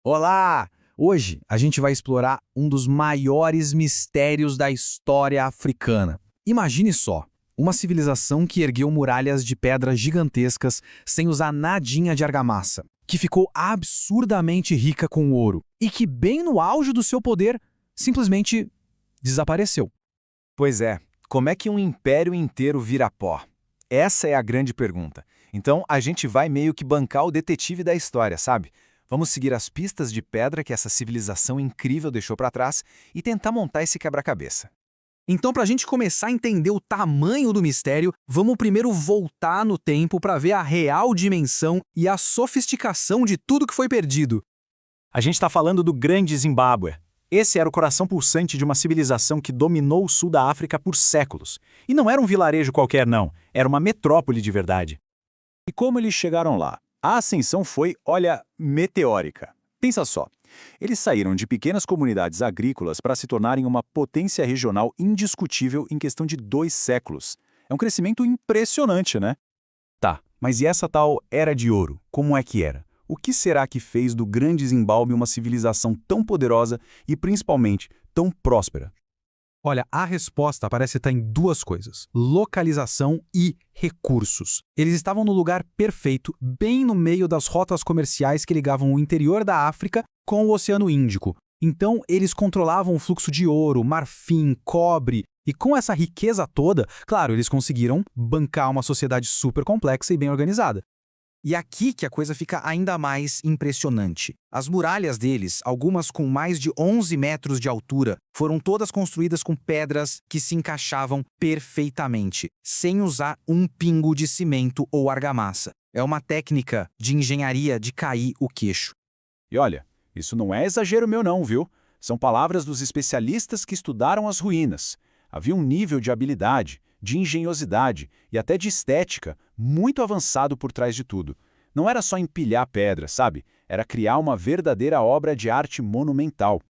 Olá! Hoje a gente vai explorar um dos maiores mistérios da história africana. Imagine só, uma civilização que ergueu muralhas de pedras gigantescas sem usar nadinha de argamassa, que ficou absurdamente rica com ouro e que, bem no auge do seu poder, simplesmente desapareceu. Pois é, como é que um império inteiro vira pó? Essa é a grande pergunta. Então a gente vai meio que bancar o detetive da história, sabe? Vamos seguir as pistas de pedra que essa civilização incrível deixou para trás e tentar montar esse quebra-cabeça. Então, para a gente começar a entender o tamanho do mistério, vamos primeiro voltar no tempo para ver a real dimensão e a sofisticação de tudo que foi perdido. A gente está falando do Grande Zimbábue. Esse era o coração pulsante de uma civilização que dominou o sul da África por séculos. E não era um vilarejo qualquer, não. Era uma metrópole de verdade. E como eles chegaram lá? A ascensão foi, olha, meteórica. Pensa só. Eles saíram de pequenas comunidades agrícolas para se tornarem uma potência regional indiscutível em questão de 2 séculos. É um crescimento impressionante, né? Tá, mas e essa tal Era de Ouro? Como é que era? O que será que fez do Grande Zimbábue uma civilização tão poderosa e, principalmente, tão próspera? Olha, a resposta parece estar em duas coisas: localização e recursos. Eles estavam no lugar perfeito, bem no meio das rotas comerciais que ligavam o interior da África com o Oceano Índico. Então, eles controlavam o fluxo de ouro, marfim, cobre, e com essa riqueza toda, claro, eles conseguiram bancar uma sociedade super complexa e bem organizada. E aqui que a coisa fica ainda mais impressionante. As muralhas deles, algumas com mais de 11 metros de altura, foram todas construídas com pedras que se encaixavam perfeitamente, sem usar um pingo de cimento ou argamassa. É uma técnica de engenharia de cair o queixo. E olha, isso não é exagero meu não, viu? São palavras dos especialistas que estudaram as ruínas. Havia um nível de habilidade, de engenhosidade e até de estética muito avançado por trás de tudo. Não era só empilhar pedra, sabe? Era criar uma verdadeira obra de arte monumental.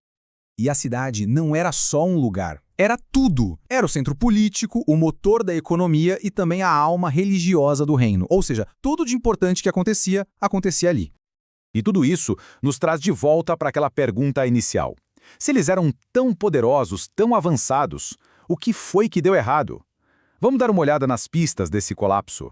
E a cidade não era só um lugar, era tudo. Era o centro político, o motor da economia e também a alma religiosa do reino. Ou seja, tudo de importante que acontecia ali. E tudo isso nos traz de volta para aquela pergunta inicial. Se eles eram tão poderosos, tão avançados, o que foi que deu errado? Vamos dar uma olhada nas pistas desse colapso.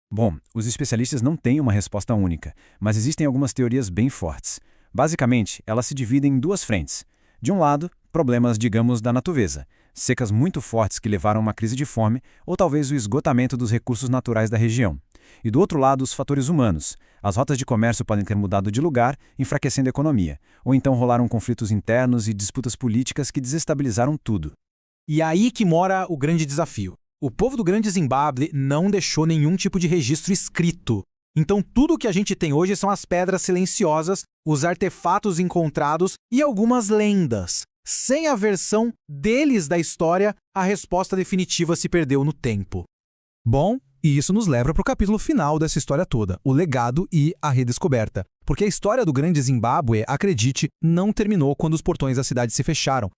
Bom, os especialistas não têm uma resposta única, mas existem algumas teorias bem fortes. Basicamente, elas se dividem em 2 frentes. De um lado, problemas, digamos, da natureza, secas muito fortes que levaram a uma crise de fome ou talvez o esgotamento dos recursos naturais da região. E do outro lado, os fatores humanos. As rotas de comércio podem ter mudado de lugar, enfraquecendo a economia, ou então rolaram conflitos internos e disputas políticas que desestabilizaram tudo. E aí que mora o grande desafio. O povo do Grande Zimbábue não deixou nenhum tipo de registro escrito. Então tudo o que a gente tem hoje são as pedras silenciosas, os artefatos encontrados e algumas lendas. Sem a versão deles da história, a resposta definitiva se perdeu no tempo. Bom, e isso nos leva para o capítulo final dessa história toda, o legado e a redescoberta. Porque a história do Grande Zimbábue, acredite, não terminou quando os portões da cidade se fecharam.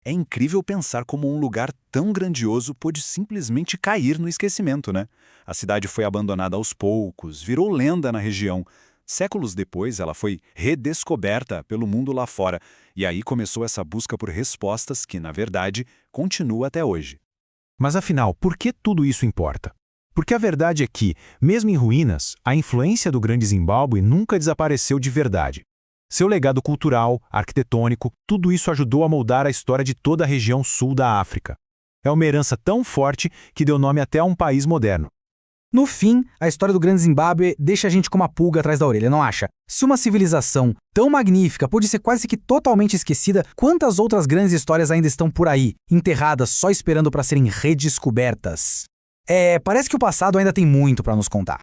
É incrível pensar como um lugar tão grandioso pôde simplesmente cair no esquecimento, né? A cidade foi abandonada aos poucos, virou lenda na região. Séculos depois, ela foi redescoberta pelo mundo lá fora. E aí começou essa busca por respostas que, na verdade, continua até hoje. Mas afinal, por que tudo isso importa? Porque a verdade é que, mesmo em ruínas, a influência do Grande Zimbábue nunca desapareceu de verdade. Seu legado cultural, arquitetônico, tudo isso ajudou a moldar a história de toda a região sul da África. É uma herança tão forte que deu nome até a um país moderno. No fim, a história do Grande Zimbábue deixa a gente com uma pulga atrás da orelha, não acha? Se uma civilização tão magnífica pôde ser quase que totalmente esquecida, quantas outras grandes histórias ainda estão por aí, enterradas só esperando para serem redescobertas? Parece que o passado ainda tem muito para nos contar.